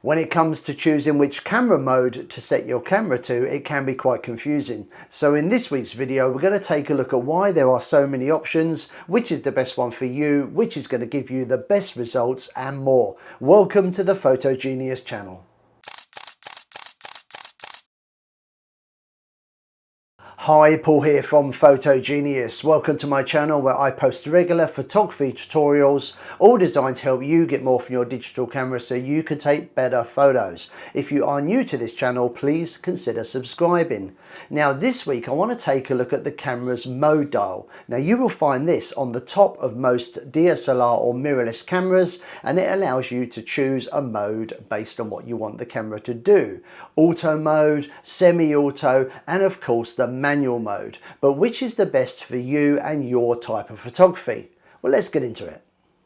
When it comes to choosing which camera mode to set your camera to, it can be quite confusing. So in this week's video, we're going to take a look at why there are so many options, which is the best one for you, which is going to give you the best results and more. Welcome to the Photo Genius channel. Hi, Paul here from Photo Genius. Welcome to my channel where I post regular photography tutorials, all designed to help you get more from your digital camera so you can take better photos. If you are new to this channel, please consider subscribing. Now this week I want to take a look at the camera's mode dial. Now you will find this on the top of most DSLR or mirrorless cameras, and it allows you to choose a mode based on what you want the camera to do. Auto mode, semi-auto, and of course the manual mode. But which is the best for you and your type of photography? Well, let's get into it.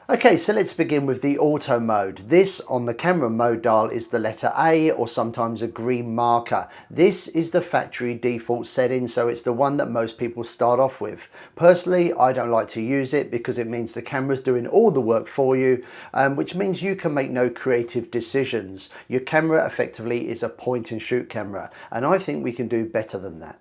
Okay, so let's begin with the auto mode. This on the camera mode dial is the letter A, or sometimes a green marker. This is the factory default setting, so it's the one that most people start off with. Personally, I don't like to use it because it means the camera's doing all the work for you, which means you can make no creative decisions. Your camera effectively is a point and shoot camera, and I think we can do better than that.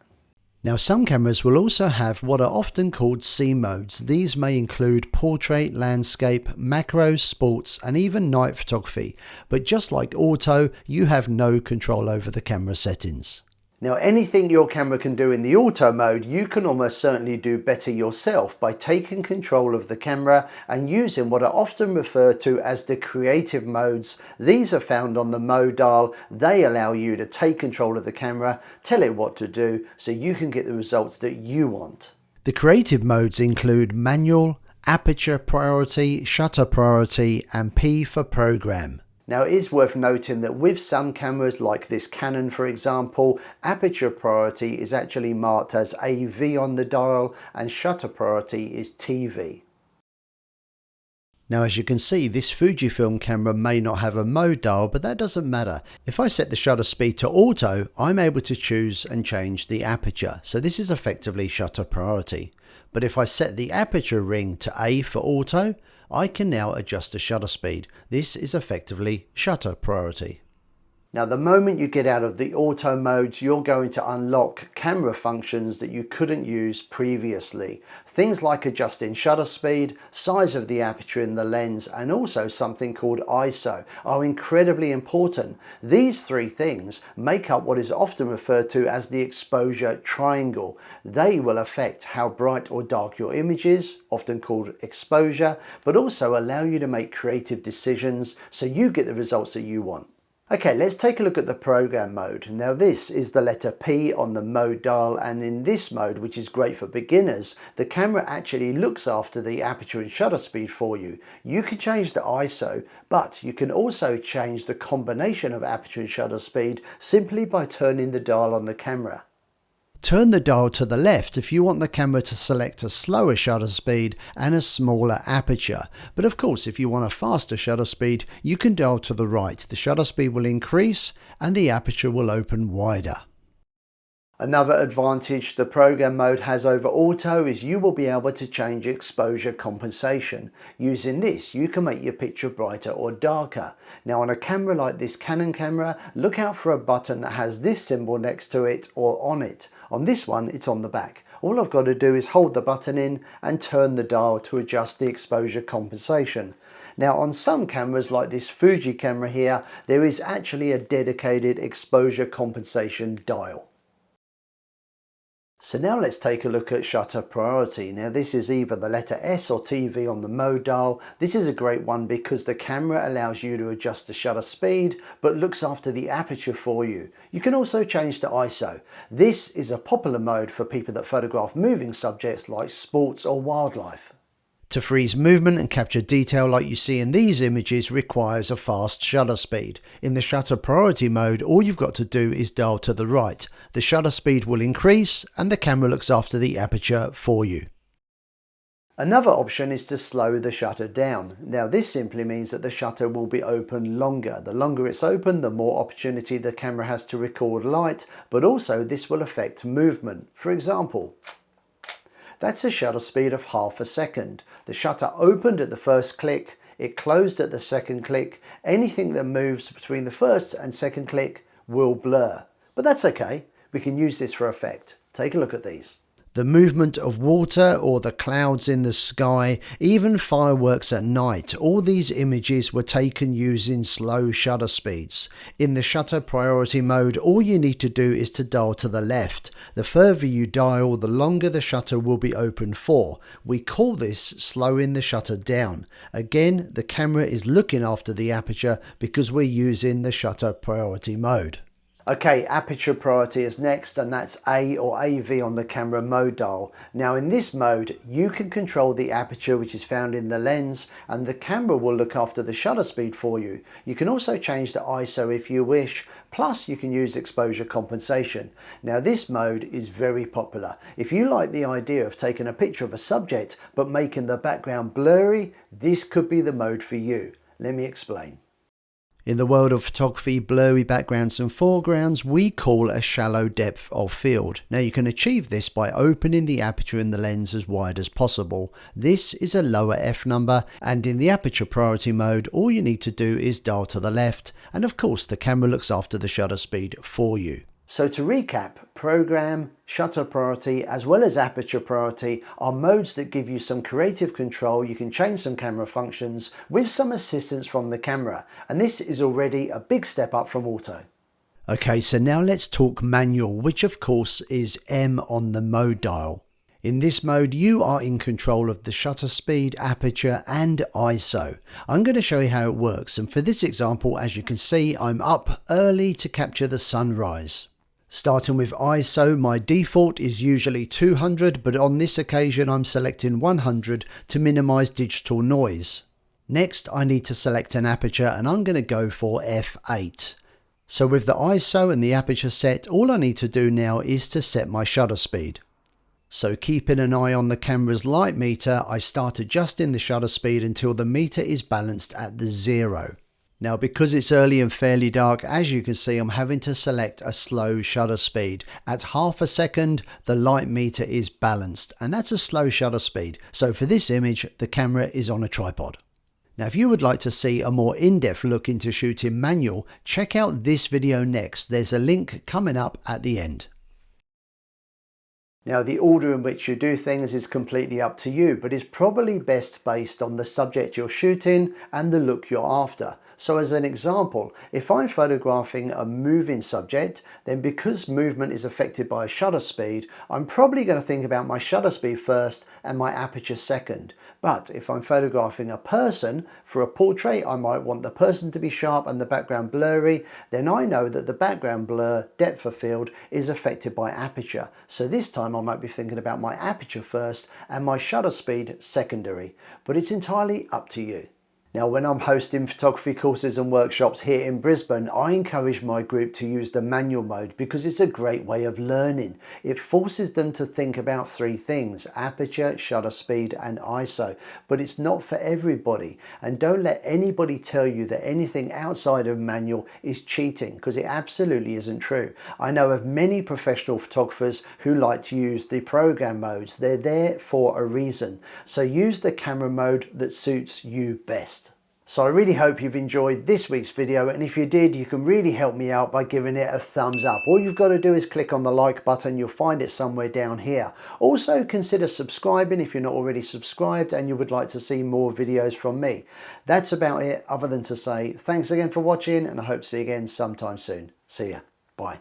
Now some cameras will also have what are often called C modes. These may include portrait, landscape, macro, sports and even night photography. But just like auto, you have no control over the camera settings. Now anything your camera can do in the auto mode, you can almost certainly do better yourself by taking control of the camera and using what are often referred to as the creative modes. These are found on the mode dial. They allow you to take control of the camera, tell it what to do, so you can get the results that you want. The creative modes include manual, aperture priority, shutter priority and P for program. Now it is worth noting that with some cameras like this Canon for example, aperture priority is actually marked as AV on the dial and shutter priority is TV. Now as you can see, this Fujifilm camera may not have a mode dial, but that doesn't matter. If I set the shutter speed to auto, I'm able to choose and change the aperture. So this is effectively shutter priority. But if I set the aperture ring to A for auto, I can now adjust the shutter speed. This is effectively shutter priority. Now the moment you get out of the auto modes, you're going to unlock camera functions that you couldn't use previously. Things like adjusting shutter speed, size of the aperture in the lens, and also something called ISO are incredibly important. These three things make up what is often referred to as the exposure triangle. They will affect how bright or dark your image is, often called exposure, but also allow you to make creative decisions so you get the results that you want. Okay, let's take a look at the program mode. Now this is the letter P on the mode dial, and in this mode, which is great for beginners, the camera actually looks after the aperture and shutter speed for you. You can change the ISO, but you can also change the combination of aperture and shutter speed simply by turning the dial on the camera. Turn the dial to the left if you want the camera to select a slower shutter speed and a smaller aperture. But of course, if you want a faster shutter speed, you can dial to the right. The shutter speed will increase and the aperture will open wider. Another advantage the program mode has over auto is you will be able to change exposure compensation. Using this, you can make your picture brighter or darker. Now on a camera like this Canon camera, look out for a button that has this symbol next to it or on it. On this one, it's on the back. All I've got to do is hold the button in and turn the dial to adjust the exposure compensation. Now on some cameras like this Fuji camera here, there is actually a dedicated exposure compensation dial. So now let's take a look at shutter priority. Now this is either the letter S or TV on the mode dial. This is a great one because the camera allows you to adjust the shutter speed but looks after the aperture for you. You can also change the ISO. This is a popular mode for people that photograph moving subjects like sports or wildlife. To freeze movement and capture detail like you see in these images requires a fast shutter speed. In the shutter priority mode, all you've got to do is dial to the right. The shutter speed will increase and the camera looks after the aperture for you. Another option is to slow the shutter down. Now this simply means that the shutter will be open longer. The longer it's open, the more opportunity the camera has to record light, but also this will affect movement. For example, that's a shutter speed of half a second. The shutter opened at the first click, It closed at the second click. Anything that moves between the first and second click will blur. But that's okay. We can use this for effect. Take a look at these. The movement of water or the clouds in the sky, even fireworks at night, all these images were taken using slow shutter speeds. In the shutter priority mode, all you need to do is to dial to the left. The further you dial, the longer the shutter will be open for. We call this slowing the shutter down. Again, the camera is looking after the aperture because we're using the shutter priority mode. Okay, aperture priority is next, and that's A or AV on the camera mode dial. Now in this mode, you can control the aperture which is found in the lens, and the camera will look after the shutter speed for you. You can also change the ISO if you wish, plus you can use exposure compensation. Now this mode is very popular. If you like the idea of taking a picture of a subject but making the background blurry, this could be the mode for you. Let me explain. In the world of photography, blurry backgrounds and foregrounds we call a shallow depth of field. Now you can achieve this by opening the aperture in the lens as wide as possible. This is a lower f number, and in the aperture priority mode all you need to do is dial to the left, and of course the camera looks after the shutter speed for you. So to recap, program, shutter priority as well as aperture priority are modes that give you some creative control. You can change some camera functions with some assistance from the camera, and this is already a big step up from auto. Okay, so now let's talk manual, which of course is M on the mode dial. In this mode, you are in control of the shutter speed, aperture and ISO. I'm going to show you how it works, and for this example, as you can see, I'm up early to capture the sunrise. Starting with ISO, my default is usually 200, but on this occasion I'm selecting 100 to minimize digital noise. Next, I need to select an aperture, and I'm going to go for f8. So with the ISO and the aperture set, all I need to do now is to set my shutter speed. So keeping an eye on the camera's light meter, I start adjusting the shutter speed until the meter is balanced at the 0. Now because it's early and fairly dark, as you can see, I'm having to select a slow shutter speed. At half a second, the light meter is balanced, and that's a slow shutter speed. So for this image, the camera is on a tripod. Now if you would like to see a more in-depth look into shooting manual, check out this video next. There's a link coming up at the end. Now the order in which you do things is completely up to you, but is probably best based on the subject you're shooting and the look you're after. So as an example, if I'm photographing a moving subject, then because movement is affected by a shutter speed, I'm probably going to think about my shutter speed first and my aperture second. But if I'm photographing a person for a portrait, I might want the person to be sharp and the background blurry. Then I know that the background blur depth of field is affected by aperture. So this time I might be thinking about my aperture first and my shutter speed secondary. But it's entirely up to you. Now when I'm hosting photography courses and workshops here in Brisbane, I encourage my group to use the manual mode because it's a great way of learning. It forces them to think about three things: aperture, shutter speed and ISO. But it's not for everybody, and don't let anybody tell you that anything outside of manual is cheating, because it absolutely isn't true. I know of many professional photographers who like to use the program modes. They're there for a reason. So use the camera mode that suits you best. So I really hope you've enjoyed this week's video, and if you did, you can really help me out by giving it a thumbs up. All you've got to do is click on the like button. You'll find it somewhere down here. Also consider subscribing if you're not already subscribed and you would like to see more videos from me. That's about it, other than to say thanks again for watching, and I hope to see you again sometime soon. See ya. Bye.